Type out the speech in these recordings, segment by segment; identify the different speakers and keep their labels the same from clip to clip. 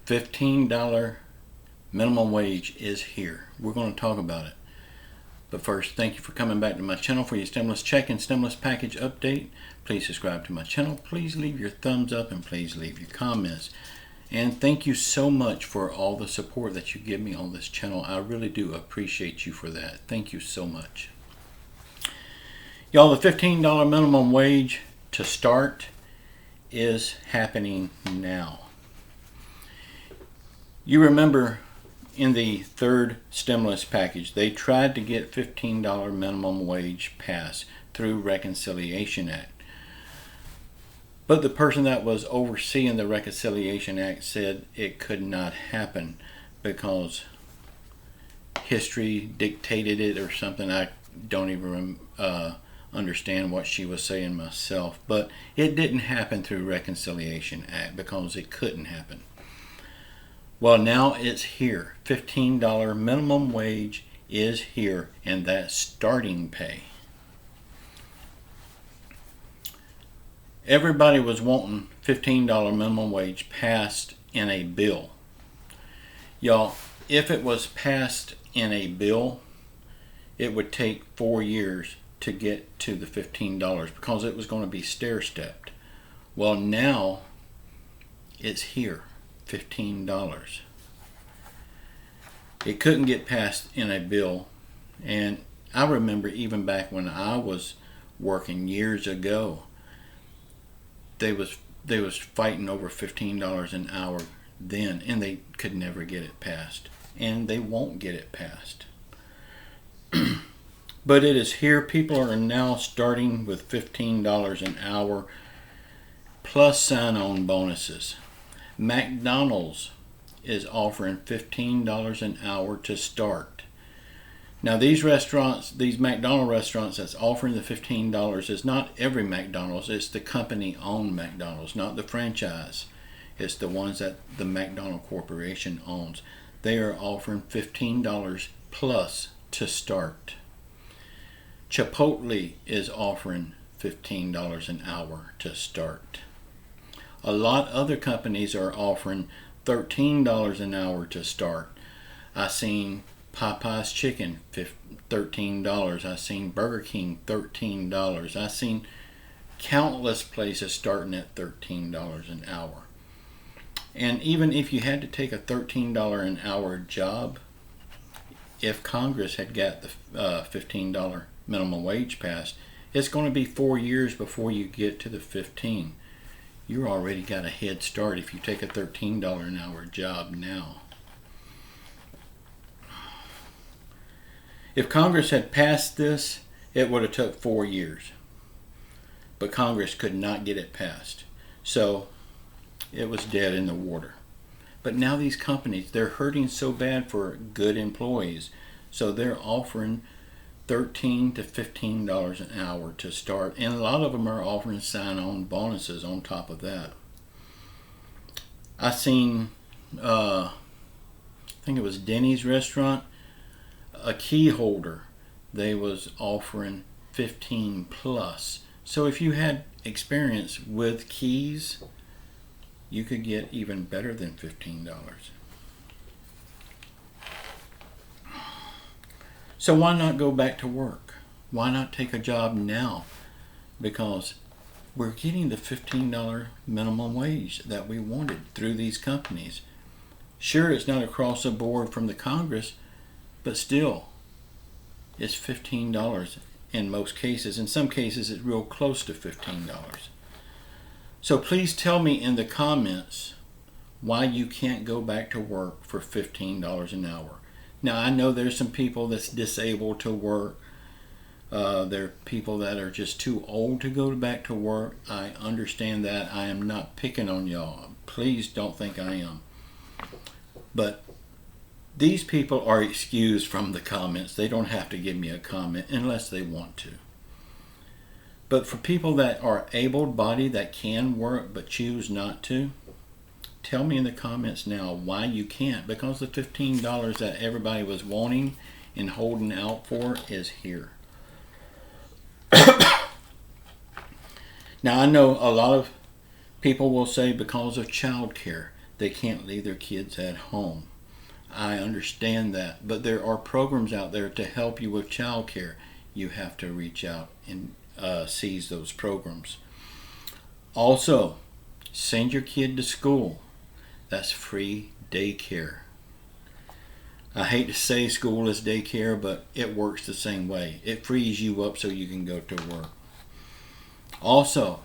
Speaker 1: $15 minimum wage is here. We're going to talk about it. But first, thank you for coming back to my channel for your stimulus check and stimulus package update. Please subscribe to my channel. Please leave your thumbs up and please leave your comments. And thank you so much for all the support that you give me on this channel. I really do appreciate you for that. Thank you so much. Y'all, the $15 minimum wage to start is happening now. You remember in the third stimulus package, they tried to get $15 minimum wage passed through Reconciliation Act. But the person that was overseeing the Reconciliation Act said it could not happen because history dictated it or something. I don't even understand what she was saying myself. But it didn't happen through Reconciliation Act because it couldn't happen. Well, now it's here. $15 minimum wage is here, and that's starting pay. Everybody was wanting $15 minimum wage passed in a bill. Y'all, if it was passed in a bill, it would take 4 years to get to the $15 because it was going to be stair-stepped. Well, now it's here. $15. It couldn't get passed in a bill, and I remember even back when I was working years ago, they was fighting over $15 an hour then, and they could never get it passed, and they won't get it passed. But it is here. People are now starting with $15 an hour plus sign-on bonuses. McDonald's is offering $15 an hour to start. Now these restaurants, these McDonald's restaurants that's offering the $15 is not every McDonald's. It's the company-owned McDonald's, not the franchise. It's the ones that the McDonald's Corporation owns. They are offering $15 plus to start. Chipotle is offering $15 an hour to start. A lot of other companies are offering $13 an hour to start. I seen Popeye's Chicken, $13. I seen Burger King, $13. I seen countless places starting at $13 an hour. And even if you had to take a $13 an hour job, if Congress had got the $15 minimum wage passed, it's going to be 4 years before you get to the 15. You already got a head start if you take a $13 an hour job now. If Congress had passed this, it would have took 4 years. But Congress could not get it passed. So it was dead in the water. But now these companies, they're hurting so bad for good employees. So they're offering $13 to $15 an hour to start, and a lot of them are offering sign-on bonuses on top of that. I seen, I think it was Denny's restaurant, a key holder. They was offering 15 plus. So if you had experience with keys, you could get even better than $15. So why not go back to work? Why not take a job now? Because we're getting the $15 minimum wage that we wanted through these companies. Sure, it's not across the board from the Congress, but still, it's $15 in most cases. In some cases, it's real close to $15. So please tell me in the comments why you can't go back to work for $15 an hour. Now, I know there's some people that's disabled to work. There are people that are just too old to go back to work. I understand that. I am not picking on y'all. Please don't think I am. But these people are excused from the comments. They don't have to give me a comment unless they want to. But for people that are able-bodied, that can work but choose not to, tell me in the comments now why you can't, because the $15 that everybody was wanting and holding out for is here. Now, I know a lot of people will say because of child care. they can't leave their kids at home. I understand that, but there are programs out there to help you with childcare. You have to reach out and seize those programs. Also, send your kid to school. That's free daycare. I hate to say school is daycare, but it works the same way. It frees you up so you can go to work. Also,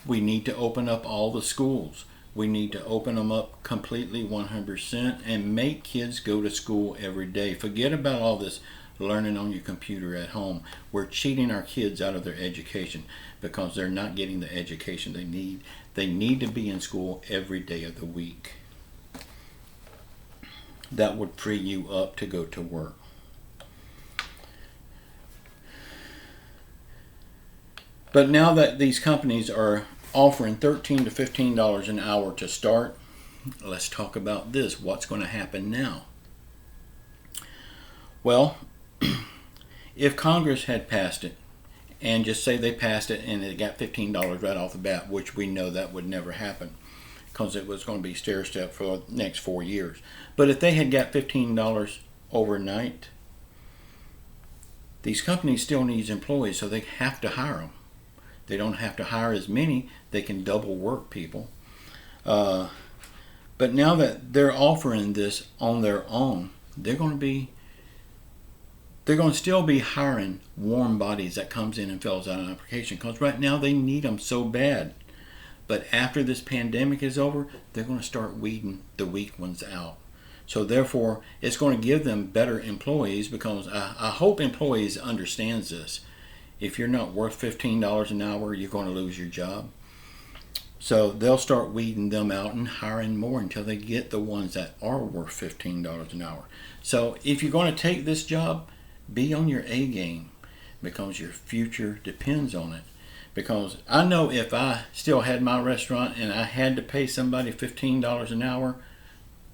Speaker 1: we need to open up all the schools. We need to open them up completely 100% and make kids go to school every day. Forget about all this learning on your computer at home. We're cheating our kids out of their education because they're not getting the education they need. They need to be in school every day of the week. That would free you up to go to work. But now that these companies are offering $13 to $15 an hour to start, let's talk about this. What's going to happen now? Well, if Congress had passed it, and just say they passed it and it got $15 right off the bat, which we know that would never happen because it was going to be stair-step for the next 4 years. But if they had got $15 overnight, these companies still need employees, so they have to hire them. They don't have to hire as many. They can double work people. But now that they're offering this on their own, they're going to still be hiring warm bodies that comes in and fills out an application because right now they need them so bad. But after this pandemic is over, they're going to start weeding the weak ones out. So therefore, it's going to give them better employees because I hope employees understands this. If you're not worth $15 an hour, you're going to lose your job. So they'll start weeding them out and hiring more until they get the ones that are worth $15 an hour. So if you're going to take this job, be on your A game because your future depends on it. Because I know if I still had my restaurant and I had to pay somebody $15 an hour,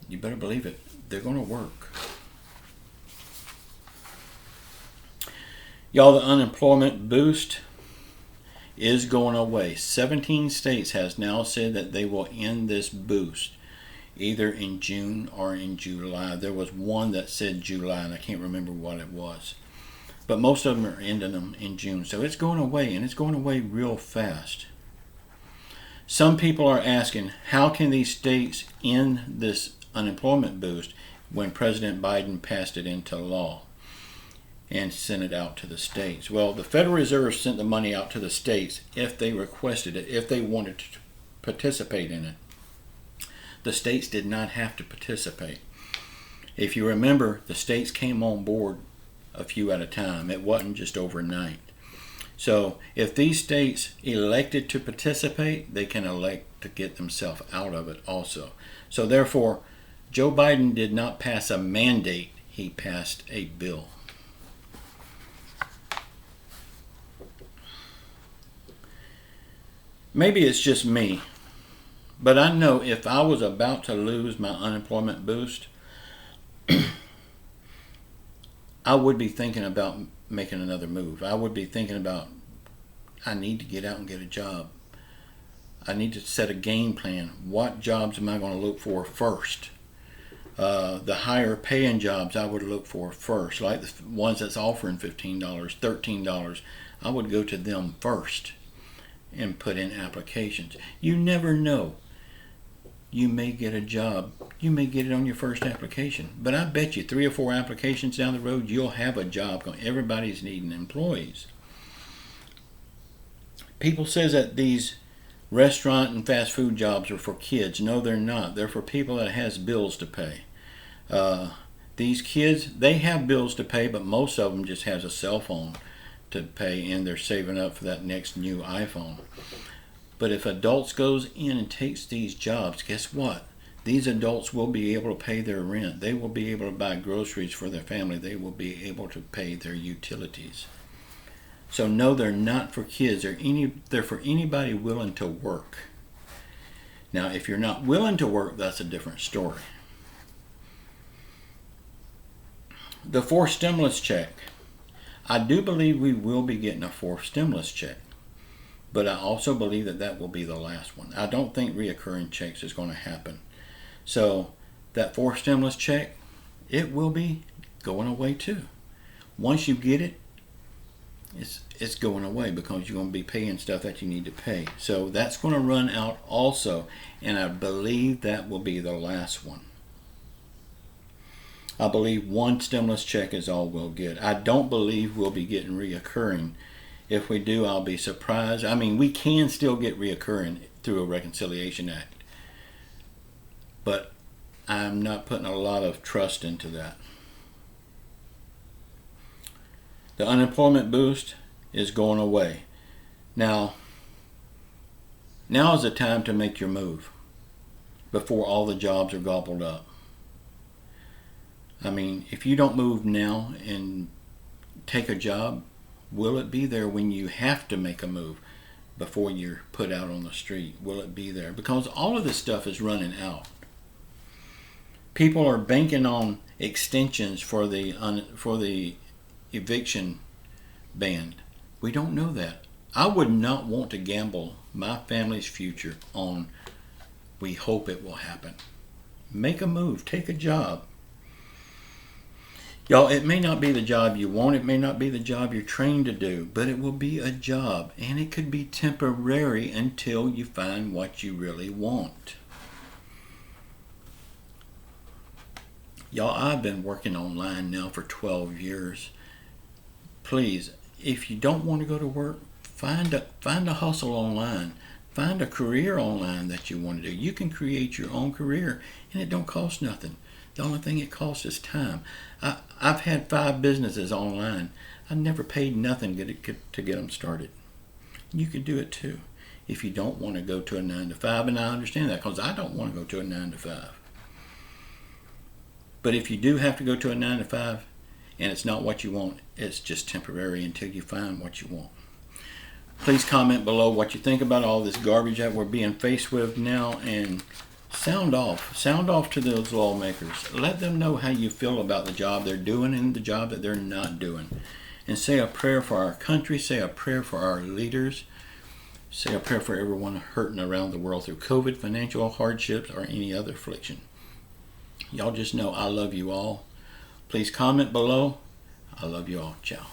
Speaker 1: you better believe it, they're going to work. Y'all, the unemployment boost is going away. 17 states has now said that they will end this boost either in June or in July. There was one that said July and I can't remember what it was. But most of them are ending them in June. So it's going away, and it's going away real fast. Some people are asking, how can these states end this unemployment boost when President Biden passed it into law and sent it out to the states? Well, the Federal Reserve sent the money out to the states if they requested it, if they wanted to participate in it. The states did not have to participate. If you remember, the states came on board a few at a time. It wasn't just overnight. So if these states elected to participate, they can elect to get themselves out of it also. So therefore, Joe Biden did not pass a mandate, he passed a bill. Maybe it's just me, but I know if I was about to lose my unemployment boost, I would be thinking about making another move. I would be thinking about, I need to get out and get a job. I need to set a game plan. What jobs am I going to look for first? The higher paying jobs I would look for first, like the ones that's offering $15, $13. I would go to them first and put in applications. You never know. You may get a job. You may get it on your first application. But I bet you 3 or 4 applications down the road, you'll have a job. Everybody's needing employees. People says that these restaurant and fast food jobs are for kids. No, they're not. They're for people that has bills to pay. These kids, they have bills to pay, but most of them just has a cell phone to pay, and they're saving up for that next new iPhone. But if adults goes in and takes these jobs, guess what? These adults will be able to pay their rent. They will be able to buy groceries for their family. They will be able to pay their utilities. So no, they're not for kids. They're for anybody willing to work. Now, if you're not willing to work, that's a different story. The 4th stimulus check. I do believe we will be getting a 4th stimulus check. But I also believe that that will be the last one. I don't think reoccurring checks is going to happen. So that fourth stimulus check, it will be going away too. Once you get it, it's going away because you're going to be paying stuff that you need to pay. So that's going to run out also, and I believe that will be the last one. I believe one stimulus check is all we'll get. I don't believe we'll be getting reoccurring. If we do, I'll be surprised. I mean, we can still get reoccurring through a Reconciliation Act, but I'm not putting a lot of trust into that. The unemployment boost is going away. Now is the time to make your move before all the jobs are gobbled up. I mean, if you don't move now and take a job, will it be there when you have to make a move before you're put out on the street? Will it be there? Because all of this stuff is running out. People are banking on extensions for the eviction ban. We don't know that. I would not want to gamble my family's future on we hope it will happen. Make a move. Take a job. Y'all, it may not be the job you want. It may not be the job you're trained to do, but it will be a job, and it could be temporary until you find what you really want. Y'all, I've been working online now for 12 years. Please, if you don't want to go to work, find a hustle online. Find a career online that you want to do. You can create your own career, and it don't cost nothing. The only thing it costs is time. I've had 5 businesses online. I never paid nothing to get them started. You can do it too if you don't want to go to a 9 to 5, and I understand that because I don't want to go to a 9 to 5. But if you do have to go to a 9 to 5 and it's not what you want, it's just temporary until you find what you want. Please comment below what you think about all this garbage that we're being faced with now, and sound off to those lawmakers. Let them know how you feel about the job they're doing and the job that they're not doing. And say a prayer for our country, say a prayer for our leaders, say a prayer for everyone hurting around the world through COVID, financial hardships, or any other affliction. Y'all just know I love you all. Please comment below. I love you all. Ciao.